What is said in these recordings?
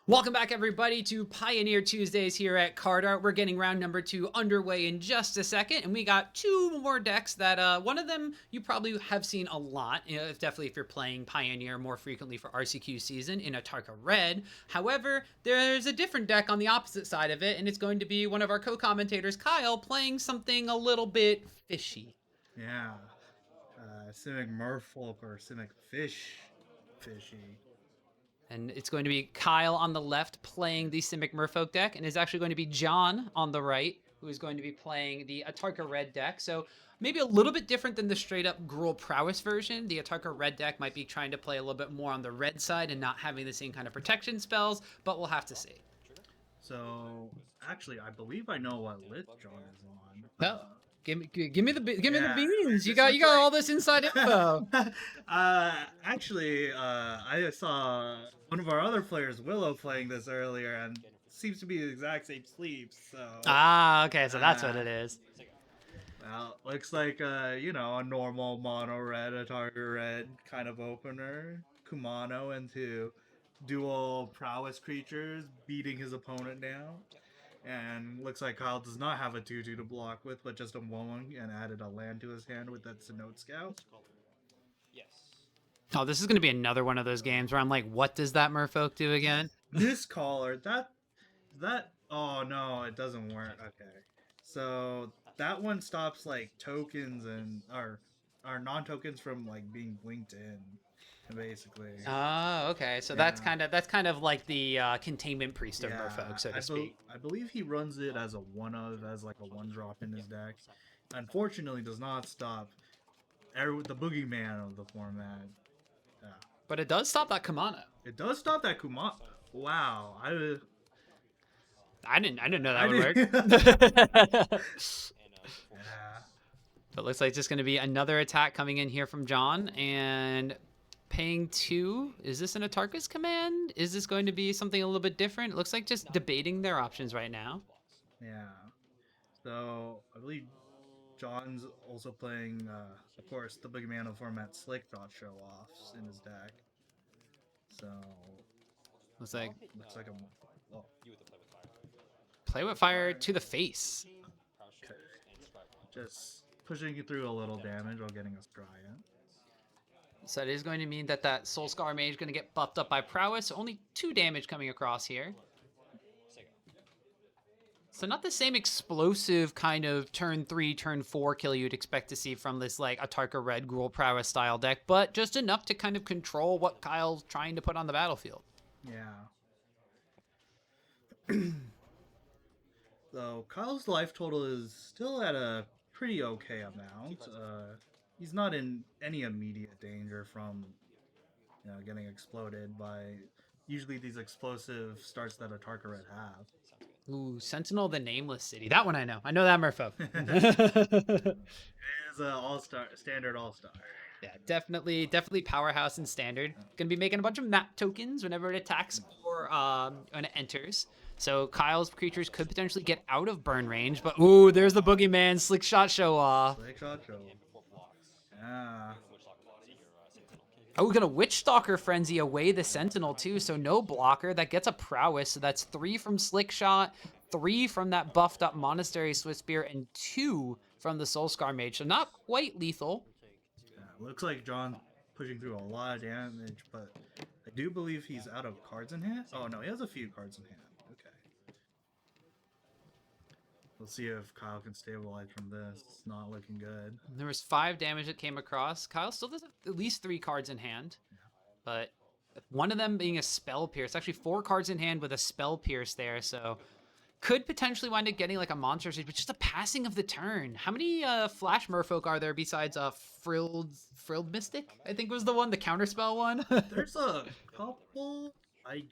Welcome back, everybody, to Pioneer Tuesdays here at Card Art. We're getting round number 2 underway in just a second, and we got two more decks that one of them you probably have seen a lot, definitely if you're playing Pioneer more frequently for RCQ season, in Atarka Red. However, there's a different deck on the opposite side of it, and it's going to be one of our co-commentators, Kyle, playing something a little bit fishy. Yeah. Simic Merfolk or Simic Fishy. And it's going to be Kyle on the left playing the Simic Merfolk deck, and it's actually going to be John on the right who is going to be playing the Atarka Red deck. So maybe a little bit different than the straight up Gruul Prowess version. The Atarka Red deck might be trying to play a little bit more on the red side and not having the same kind of protection spells, but we'll have to see. So, actually, I believe I know what list John is on. No. Give me the Yeah, beans. You this got looks like all this inside info. I saw one of our other players, Willow, playing this earlier, and seems to be the exact same sleeves. So, Okay, so that's what it is. well, looks like a normal mono red, a target red kind of opener. Kumano into dual prowess creatures, beating his opponent down. And looks like Kyle does not have a 2/2 to block with, but just a 1/1 and added a land to his hand with that Sinnoh Scout. Oh, this is going to be another one of those games where I'm like, what does that Merfolk do again? This caller, oh no, it doesn't work. Okay. So that one stops like tokens and our non-tokens from like being blinked in, basically. Oh, okay. So Yeah. that's kind of like the containment priest of Yeah, Merfolk, so to speak. I believe he runs it as a one of, as like a one drop in his deck. Unfortunately, does not stop the boogeyman of the format. Yeah. But it does stop that Kamana. It does stop that Kuma. Wow, I didn't know that I would did. work. Yeah. But looks like it's just going to be another attack coming in here from John and paying 2. Is this an Atarka's command? Is this going to be something a little bit different? It looks like just debating their options right now. Yeah. So I believe John's also playing, of course, the boogeyman of format Slick Dot show offs in his deck. So Looks like looks like a well, play with fire to the face. okay. Just pushing it through a little damage while getting us dry in. So it is going to mean that that Soul Scar Mage is going to get buffed up by Prowess. Only 2 damage coming across here. So not the same explosive kind of turn 3, turn 4 kill you'd expect to see from this like Atarka Red Gruul Prowess style deck, but just enough to kind of control what Kyle's trying to put on the battlefield. Yeah. So Kyle's life total is still at a pretty okay amount. He's not in any immediate danger from getting exploded by usually these explosive starts that Atarka Red have. Ooh, Sentinel the Nameless City. That one I know. I know that Merfolk. It is a all-star, standard all-star. Yeah, definitely powerhouse and standard. Gonna be making a bunch of map tokens whenever it attacks or when it enters. So Kyle's creatures could potentially get out of burn range, but ooh, there's the boogeyman slick shot show off. Slick shot show. Yeah. Oh, we're gonna Witch Stalker Frenzy away the Sentinel too, so no blocker. That gets a prowess, so that's 3 from Slick Shot, 3 from that buffed up Monastery Swift Spear, and 2 from the Soul Scar Mage. So not quite lethal. Yeah, looks like John pushing through a lot of damage, but I do believe he's out of cards in hand. Oh no, he has a few cards in hand. Okay. We'll see if Kyle can stabilize from this. It's not looking good. There was 5 damage that came across. Kyle still does have at least 3 cards in hand, but one of them being a Spell Pierce. Actually, 4 cards in hand with a Spell Pierce there, so could potentially wind up getting like a monster stage, but just a passing of the turn. How many Flash Merfolk are there besides Frilled Mystic? I think was the one, the counterspell one. There's a couple. I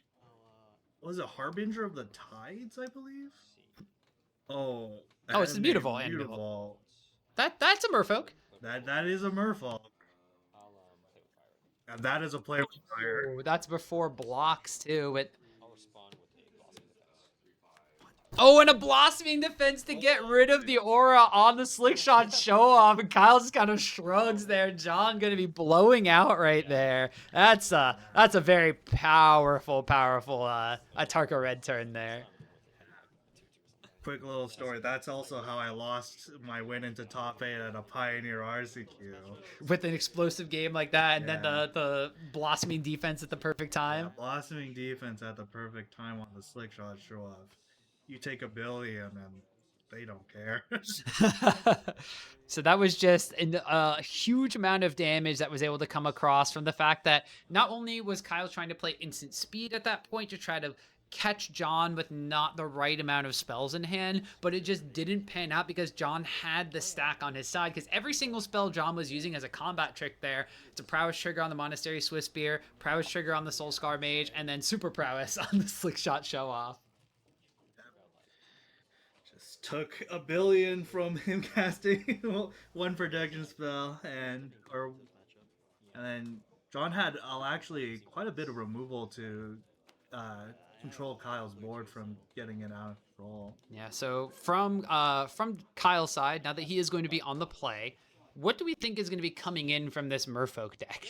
was a Harbinger of the Tides, I believe. Oh, Oh, it's and beautiful. Beautiful. That's a Merfolk. That is a Merfolk. And that is a play with fire. Ooh, that's before blocks too. But Oh, and a blossoming defense to get rid of the aura on the slick shot show off, and Kyle just kind of shrugs there. John gonna be blowing out right there. That's a very powerful Atarka red turn there. Quick little story. That's also how I lost my win into top 8 at a Pioneer RCQ. With an explosive game like that, and then Yeah. the blossoming defense at the perfect time. Yeah, blossoming defense at the perfect time on the slick shot show off. You take a billion and they don't care. So that was just a huge amount of damage that was able to come across from the fact that not only was Kyle trying to play instant speed at that point to try to catch John with not the right amount of spells in hand, but it just didn't pan out because John had the stack on his side, because every single spell John was using as a combat trick there, it's a prowess trigger on the Monastery Swiss Spear, prowess trigger on the Soul Scar Mage, and then super prowess on the Slick Shot Show Off. Just took a billion from him casting one protection spell, and then John had actually quite a bit of removal to control Kyle's board from getting it out of control. Yeah, so from Kyle's side, now that he is going to be on the play, what do we think is going to be coming in from this Merfolk deck?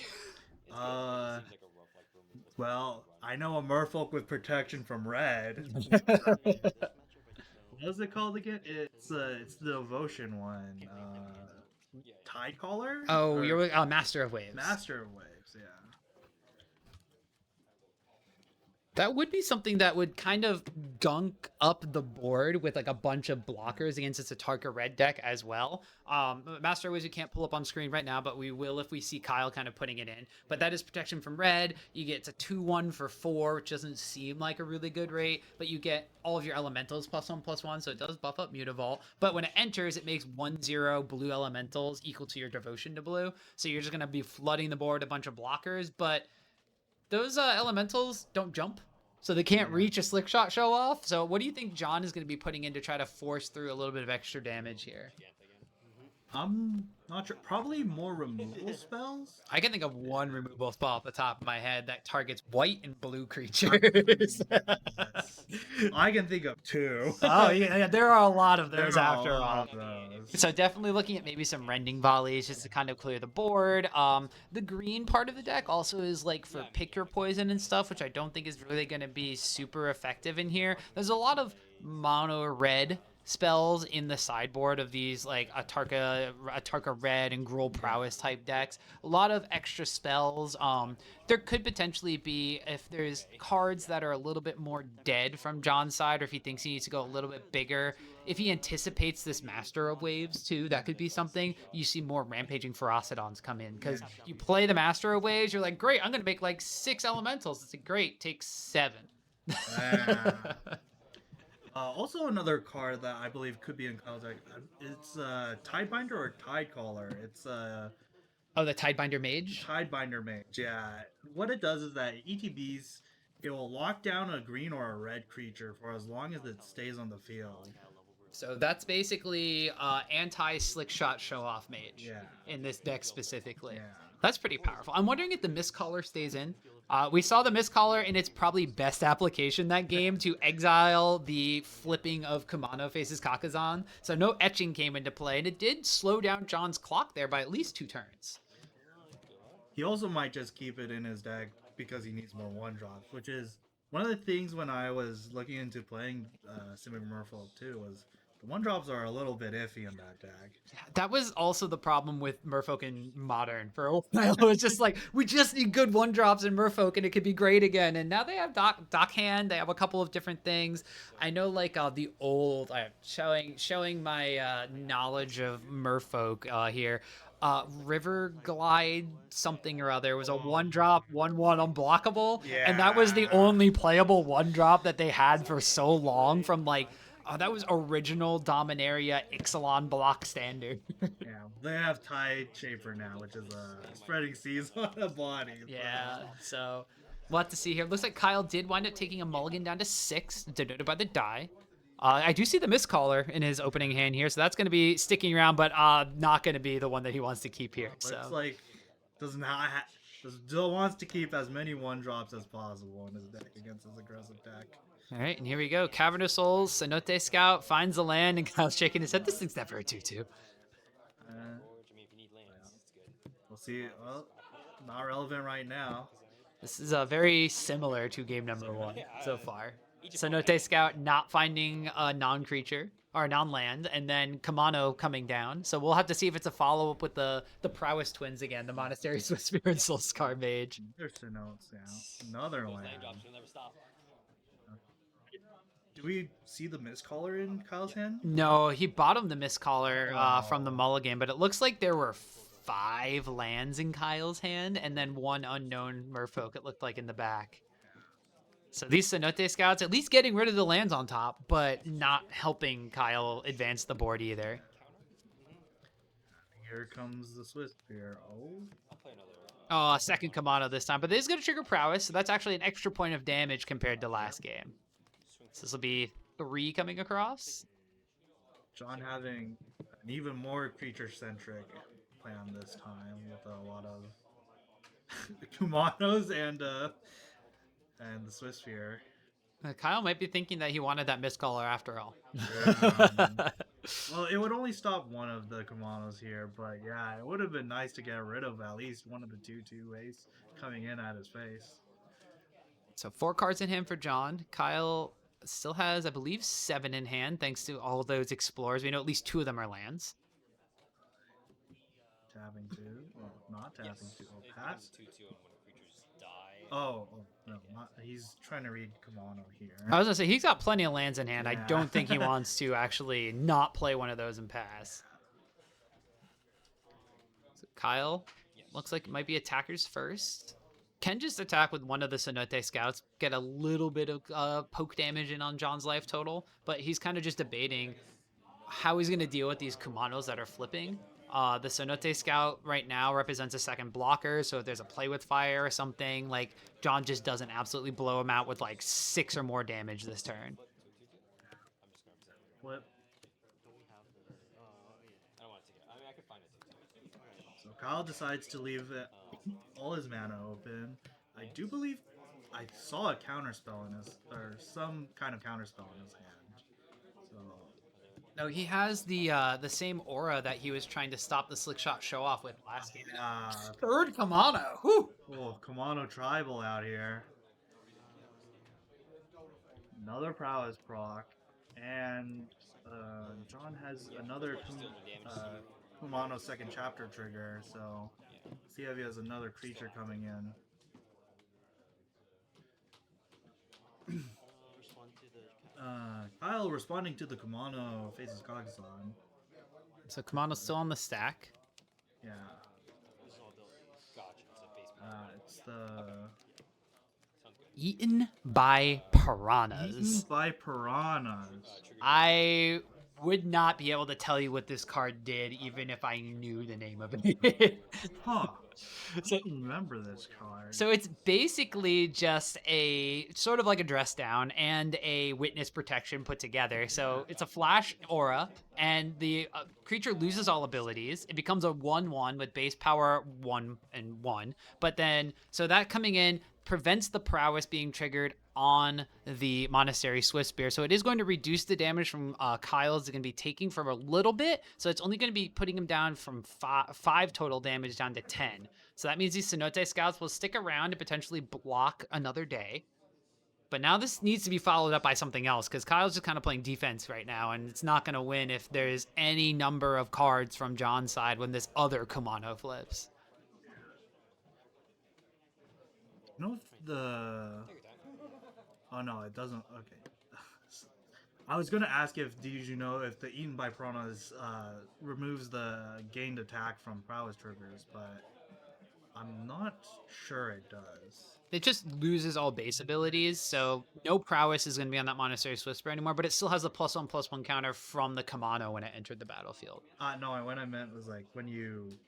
Well, I know a Merfolk with protection from red. What is it called again? It's the devotion one. Tide Caller? Oh, you're Master of Waves. Master of Waves, yeah. That would be something that would kind of gunk up the board with like a bunch of blockers against its Atarka red deck as well. Master of Waves we can't pull up on screen right now, but we will if we see Kyle kind of putting it in. But that is protection from red. You get a 2/1 for 4, which doesn't seem like a really good rate, but you get all of your elementals +1/+1, so it does buff up Mutavault. But when it enters, it makes 1/0 blue elementals equal to your devotion to blue. So you're just gonna be flooding the board a bunch of blockers, but those elementals don't jump, so they can't reach a slick shot show off. So what do you think John is going to be putting in to try to force through a little bit of extra damage here? I'm not sure. Probably more removal spells. I can think of one removal spell off the top of my head that targets white and blue creatures. I can think of 2. Oh yeah, there are a lot of those after all. Those. So definitely looking at maybe some rending volleys just to kind of clear the board. The green part of the deck also is like for pick your poison and stuff, which I don't think is really going to be super effective in here. There's a lot of mono red spells in the sideboard of these like Atarka red and Gruul prowess type decks. A lot of extra spells. There could potentially be, if there's cards that are a little bit more dead from John's side, or if he thinks he needs to go a little bit bigger, if he anticipates this Master of Waves too, that could be something. You see more Rampaging Ferocidons come in, because you play the Master of Waves, you're like, great, I'm gonna make like 6 elementals. It's like, great, take 7. Also, another card that I believe could be in Kyle's deck. It's Tidebinder or Tidecaller. It's Oh, the Tidebinder Mage? Tidebinder Mage, yeah. What it does is that ETBs, it will lock down a green or a red creature for as long as it stays on the field. So that's basically anti-slick shot show-off mage in this deck specifically. Yeah. That's pretty powerful. I'm wondering if the Mistcaller stays in. We saw the Mistcaller in its probably best application that game to exile the flipping of Kumano faces Kakazan. So no etching came into play, and it did slow down John's clock there by at least 2 turns. He also might just keep it in his deck because he needs more 1-drops, which is one of the things when I was looking into playing Simic Merfolk too, was the 1-drops are a little bit iffy in that deck. Yeah, that was also the problem with Merfolk in Modern for a while. It was just like, we just need good 1-drops in Merfolk and it could be great again. And now they have Dock Hand. They have a couple of different things. I know like the old, showing my knowledge of Merfolk here. River Glide something or other was a 1-drop 1/1 unblockable, and that was the only playable 1-drop that they had for so long from like that was original Dominaria Ixalan block standard. Yeah, they have Tide Shaper now, which is spreading seas on a body. Yeah, so we'll have to see here. Looks like Kyle did wind up taking a mulligan down to 6, denoted by the die. I do see the Mistcaller in his opening hand here, so that's going to be sticking around, but not going to be the one that he wants to keep here. Looks like does not Still wants to keep as many 1-drops as possible in his deck against his aggressive deck. All right, and here we go. Cavern of Souls, Cenote Scout finds the land, and Kyle's shaking his head. This thing's never a 2-2. We'll see. Well, not relevant right now. This is very similar to game number 1 so far. Cenote Scout not finding a non-creature or non-land, and then Kamano coming down. So we'll have to see if it's a follow-up with the Prowess twins again, the Monastery Swiftspear and Soulscar Mage. There's Cenote Scout. Another land. Do we see the Mistcaller in Kyle's hand? No, he bottomed the Mistcaller from the mulligan, but it looks like there were 5 lands in Kyle's hand, and then 1 unknown Merfolk, it looked like, in the back. So these Cenote Scouts, at least getting rid of the lands on top, but not helping Kyle advance the board either. Here comes the Swiftspear. Oh, second Kamano this time, but this is going to trigger Prowess, so that's actually an extra point of damage compared to last game. So this will be 3 coming across. John having an even more creature-centric plan this time with a lot of Kumanos and the Swiftspear. Kyle might be thinking that he wanted that Mistcaller after all. Well, it would only stop one of the Kumanos here, but yeah, it would have been nice to get rid of at least one of the 2/2 ways coming in at his face. So 4 cards in hand for John. Kyle still has, I believe, 7 in hand, thanks to all those explorers. We know at least 2 of them are lands. Tapping 2. Well, not tapping 2. Oh, pass. Oh, no. He's trying to read Kamano here. I was going to say, he's got plenty of lands in hand. Yeah. I don't think he wants to actually not play one of those and pass. So Kyle looks like it might be attackers first. Can just attack with one of the Cenote Scouts, get a little bit of poke damage in on John's life total, but he's kind of just debating how he's going to deal with these Kumanos that are flipping. The Cenote Scout right now represents a second blocker, so if there's a play with fire or something, like, John just doesn't absolutely blow him out with like 6 or more damage this turn. Flip. So Kyle decides to leave all his mana open. I do believe I saw a counterspell in his, or some kind of counterspell in his hand. So no, he has the same aura that he was trying to stop the slick shot show off with last game. Third Kamano. Whew. Oh, Kamano tribal out here. Another prowess proc, and John has another Kumano second chapter trigger, so see if he has another creature coming in. Kyle responding to the Kumano faces Kagazan. So Kumano's still on the stack. Yeah. It's the Eaten by Piranhas. Eaten by Piranhas. I would not be able to tell you what this card did, even if I knew the name of it. Huh. So, I don't remember this card. So it's basically just a sort of like a dress down and a witness protection put together. So it's a flash aura, and the creature loses all abilities. It becomes a 1/1 with base power 1 and 1. But then, so that coming in prevents the prowess being triggered on the Monastery Swiftspear. So it is going to reduce the damage from Kyle's going to be taking from a little bit. So it's only going to be putting him down from 5 total damage down to 10. So that means these Cenote Scouts will stick around and potentially block another day. But now this needs to be followed up by something else, because Kyle's just kind of playing defense right now, and it's not going to win if there's any number of cards from John's side when this other Kumano flips. No, oh no, it doesn't. Okay. I was gonna ask did you know if the Eaten by Piranhas removes the gained attack from prowess triggers, but I'm not sure it does. It just loses all base abilities, so no prowess is going to be on that Monastery Swiftspear anymore, but it still has the +1/+1 counter from the Kamano when it entered the battlefield. No, what I meant was like when you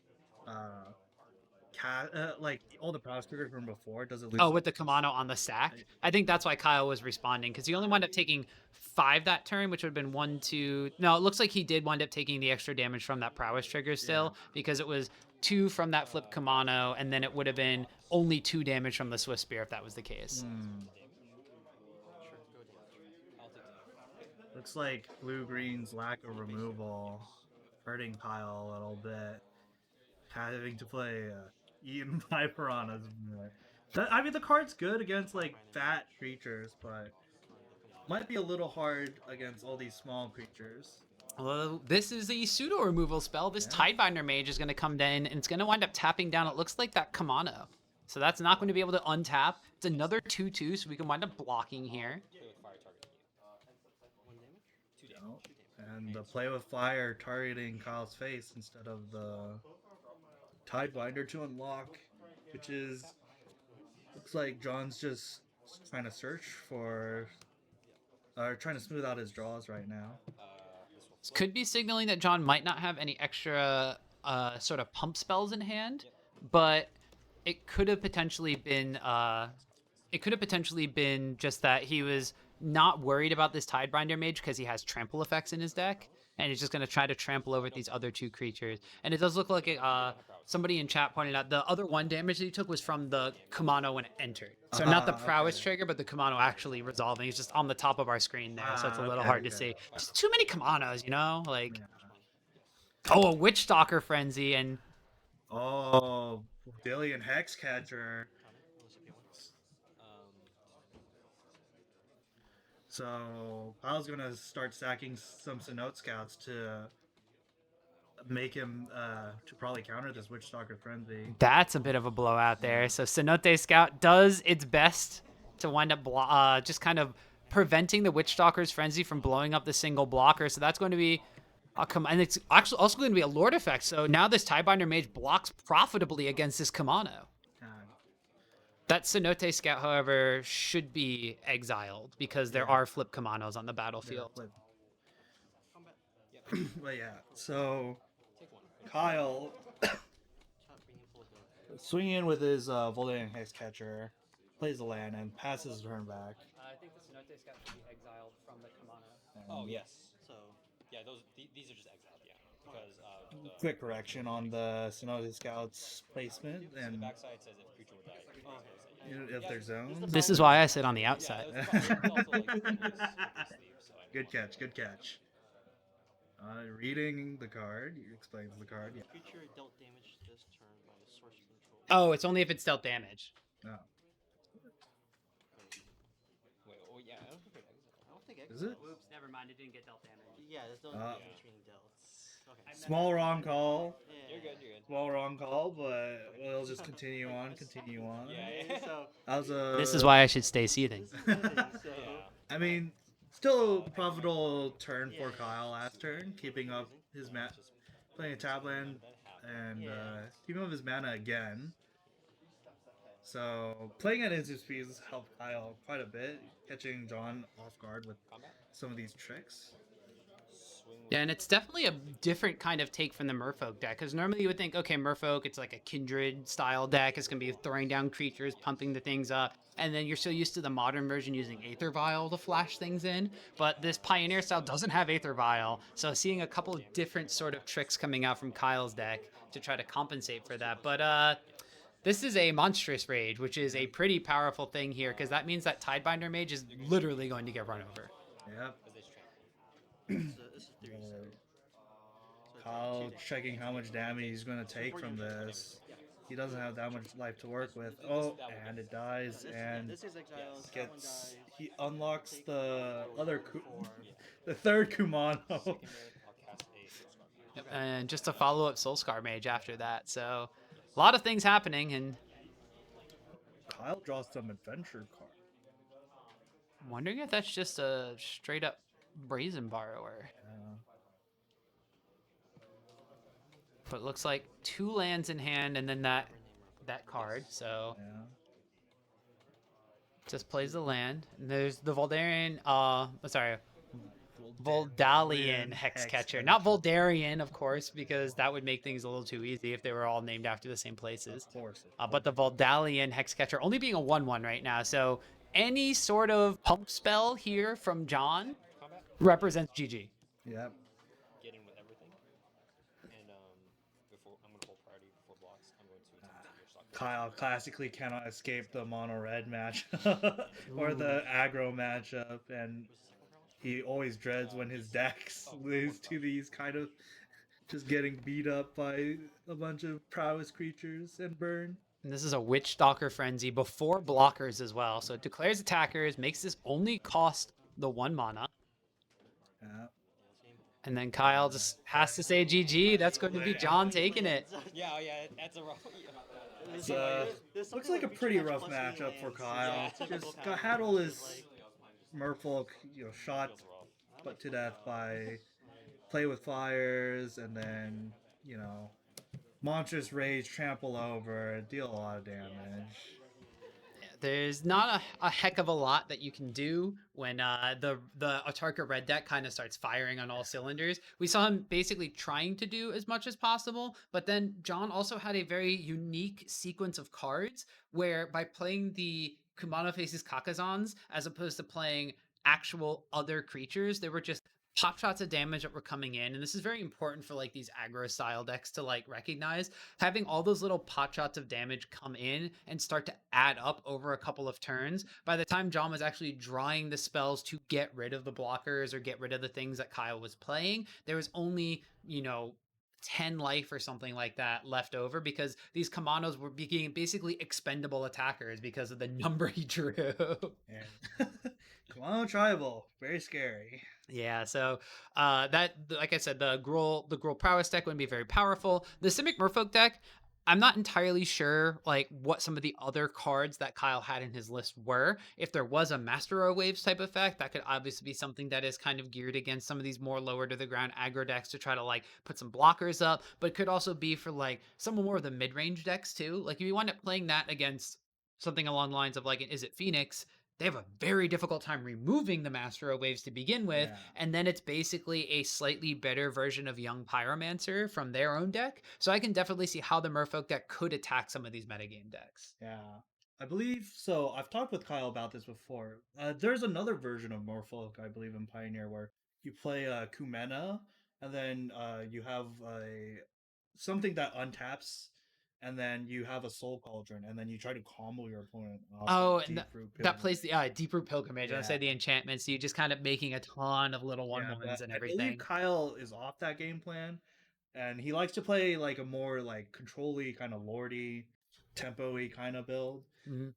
like all the prowess triggers from before, does it lose? Oh, with the Kamano on the stack? I think that's why Kyle was responding, because he only wound up taking 5 that turn, which would have been 1, 2... No, it looks like he did wind up taking the extra damage from that prowess trigger still, because it was 2 from that flip Kumano, and then it would have been only 2 damage from the Swift Spear if that was the case. Looks like blue-green's lack of removal hurting Kyle a little bit. Having to play eaten by piranhas. I mean, the card's good against like fat creatures, but might be a little hard against all these small creatures. Well, this is a pseudo removal spell. This Tidebinder Mage is going to come in, and it's going to wind up tapping down. It looks like that Kamano. So that's not going to be able to untap. It's another 2/2, so we can wind up blocking here. And the play with fire targeting Kyle's face instead of the Tidebinder to unlock, which is looks like John's just trying to search for, or trying to smooth out his draws right now. This could be signaling that John might not have any extra sort of pump spells in hand, but it could have potentially been just that he was not worried about this Tidebinder Mage because he has trample effects in his deck, and he's just going to try to trample over these other 2 creatures. And it does look like somebody in chat pointed out the other 1 damage that he took was from the Kumano when it entered. So not the prowess trigger, but the Kumano actually resolving. He's just on the top of our screen there, so it's a little hard to see. Just too many Kumanos, you know? Like, oh, a Witch Stalker Frenzy, and... Oh, Dillian Hexcatcher. So Kyle's gonna start stacking some Cenote Scouts to make him to probably counter this Witch Stalker Frenzy. That's a bit of a blowout there. So Cenote Scout does its best to wind up just kind of preventing the Witch Stalker's Frenzy from blowing up the single blocker. So that's going to be and it's actually also going to be a Lord effect. So now this Tidebinder Mage blocks profitably against this Kamano. That Cenote Scout, however, should be exiled because there are flip Kamanos on the battlefield. But yeah, so Kyle swinging in with his Voldemort Hexcatcher, plays the land, and passes his turn back. I think the Cenote Scout should be exiled from the Kamano. Oh, yes. So, yeah, these are just exiled, yeah. Because, quick correction on the Cenote Scout's placement, and the backside says if creature would die. if they're zoned. This is why I sit on the outside. Good catch, good catch. Reading the card, he explains the card. Yeah. Creature dealt damage this turn by source control. Oh, it's only if it's dealt damage. Oh. Wait, oh, yeah, I don't think it exiled. I don't think Is it? Oops, never mind. It didn't get dealt damage. Yeah, there's no damage being dealt. Okay. Small wrong call. Yeah. You're good, you're good. Small wrong call, but we'll just continue on, continue on. Yeah. So, That was a. This is why I should stay seething. so I mean, still a profitable turn for Kyle last turn, keeping up his playing a tap land and keeping up his mana again. So playing at instant speed has helped Kyle quite a bit, catching John off guard with some of these tricks. Yeah, and it's definitely a different kind of take from the Merfolk deck, because normally you would think, okay, Merfolk, it's like a Kindred style deck. It's going to be throwing down creatures, pumping the things up, and then you're so used to the modern version using Aether Vial to flash things in. But this Pioneer style doesn't have Aether Vial, so seeing a couple of different sort of tricks coming out from Kyle's deck to try to compensate for that. But this is a Monstrous Rage, which is a pretty powerful thing here, because that means that Tidebinder Mage is literally going to get run over. Yep. this is 3 Kyle checking how much damage he's going to take from this. He doesn't have that much life to work with. Oh, and it dies, and this is exiled. gets he unlocks the other the third Kumano. And just a follow-up Soulscar Mage after that. So a lot of things happening, and Kyle draws some adventure card. I'm wondering if that's just a straight-up Brazen Borrower. But it looks like 2 lands in hand, and then that card. So just plays the land. And there's the Voldalian Hexcatcher. Not Voldarian, of course, because that would make things a little too easy if they were all named after the same places. Of course. But the Voldalian Hexcatcher only being a 1/1 right now. So any sort of pump spell here from John represents GG. Yep. Get in with everything. And before I'm gonna hold priority before Kyle classically cannot escape the mono red match or the aggro matchup, and he always dreads when his decks lose to these kind of just getting beat up by a bunch of prowess creatures and burn. And this is a Witch Stalker Frenzy before blockers as well. So it declares attackers, makes this only cost the 1 mana. Yeah. And then Kyle just has to say GG. That's going to be John taking it. Yeah, oh yeah, that's a rough. It's, There's looks something like a reaching pretty out rough plus many matchup for lands. Kyle. Yeah. Typical Just Kyle Haddle is is Merfolk, shot Feels rough. but to death by play with fires, and then monstrous rage, trample over, deal a lot of damage. There's not a heck of a lot that you can do when the Atarka red deck kind of starts firing on all cylinders. We saw him basically trying to do as much as possible, but then John also had a very unique sequence of cards where by playing the Kumano Faces Kakazans as opposed to playing actual other creatures, there were just pop shots of damage that were coming in, and this is very important for like these aggro style decks to like recognize. Having all those little pot shots of damage come in and start to add up over a couple of turns, by the time John was actually drawing the spells to get rid of the blockers or get rid of the things that Kyle was playing, there was only 10 life or something like that left over, because these Kamanos were being basically expendable attackers because of the number he drew. Yeah. Come on, tribal, very scary. Yeah, so that, like I said, the Gruul prowess deck would be very powerful. The Simic Merfolk deck, I'm not entirely sure like what some of the other cards that Kyle had in his list were. If there was a Master of Waves type effect, that could obviously be something that is kind of geared against some of these more lower to the ground aggro decks to try to like put some blockers up, but it could also be for like some more of the mid-range decks too. Like if you wind up playing that against something along the lines of like an Is It Phoenix, they have a very difficult time removing the Master of Waves to begin with, Yeah. and then it's basically a slightly better version of Young Pyromancer from their own deck. So I can definitely see how the Merfolk deck could attack some of these metagame decks. Yeah. I believe so. I've talked with Kyle about this before. There's another version of Morfolk, I believe, in Pioneer where you play Kumena, and then you have something that untaps, and then you have a Soul Cauldron, and then you try to combo your opponent off Oh, with and Deep Root that plays Pilgrimage. the Deep Root Pilgrimage. I say Yeah. the enchantment, so you just kind of making a ton of little Yeah, 1/1s and I believe everything. Kyle is off that game plan, and he likes to play like a more like control-y, kind of lordy, tempo-y kind of build. Mm-hmm.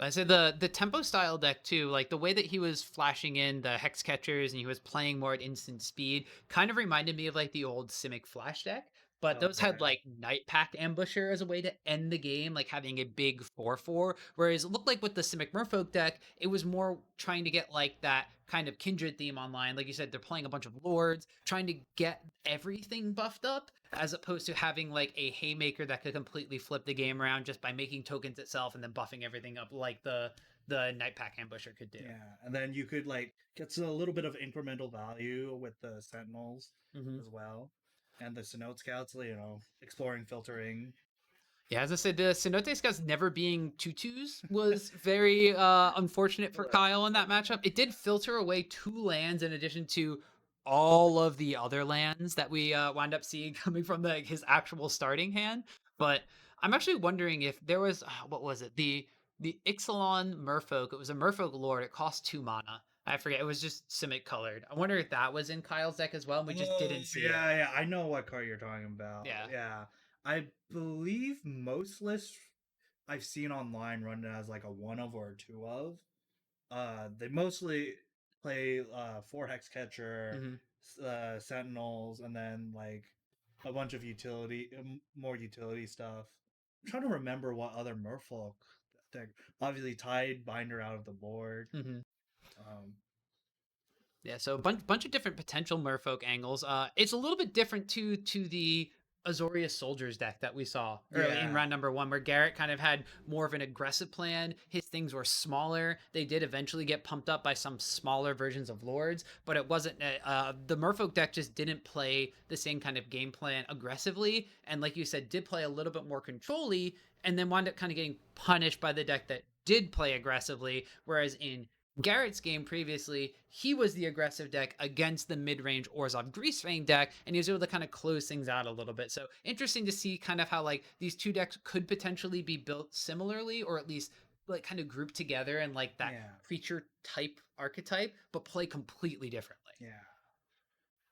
I said the tempo style deck too, like the way that he was flashing in the hex catchers and he was playing more at instant speed, kind of reminded me of like the old Simic Flash deck. But Oh, those had okay. like Night Pact Ambusher as a way to end the game, like having a big 4/4. Whereas it looked like with the Simic Merfolk deck, it was more trying to get like that kind of kindred theme online. Like you said, they're playing a bunch of lords, trying to get everything buffed up, as opposed to having like a haymaker that could completely flip the game around just by making tokens itself and then buffing everything up like the Night Pack Ambusher could do. Yeah, and then you could like get a little bit of incremental value with the Sentinels as well, and the Cenote Scouts. Exploring, filtering. Yeah, as I said, the Cenote Scouts never being tutus was very unfortunate for Kyle in that matchup. It did filter away 2 lands in addition to all of the other lands that we wound up seeing coming from his actual starting hand. But I'm actually wondering if there was what was it, the Ixalan Merfolk. It was a Merfolk Lord. It cost 2 mana. I forget. It was just Simic colored. I wonder if that was in Kyle's deck as well. And we just didn't see it. Yeah, I know what card you're talking about. Yeah. Yeah, I believe most lists I've seen online run it as like a 1 of or a 2 of. They mostly play 4 Hex Catcher, Sentinels, and then like a bunch of more utility stuff. I'm trying to remember what other Merfolk deck. Obviously, Tide Binder out of the board. Yeah, so bunch of different potential Merfolk angles. It's a little bit different to the Azorius Soldiers deck that we saw early in round number 1, where Garrett kind of had more of an aggressive plan. His things were smaller. They did eventually get pumped up by some smaller versions of Lords, but it wasn't. The Merfolk deck just didn't play the same kind of game plan aggressively, and like you said, did play a little bit more control-y, and then wound up kind of getting punished by the deck that did play aggressively. Whereas in Garrett's game previously, he was the aggressive deck against the mid-range Orzhov Greasefang deck, and he was able to kind of close things out a little bit. So interesting to see kind of how like these two decks could potentially be built similarly, or at least like kind of grouped together and like that Yeah. creature type archetype, but play completely differently. Yeah.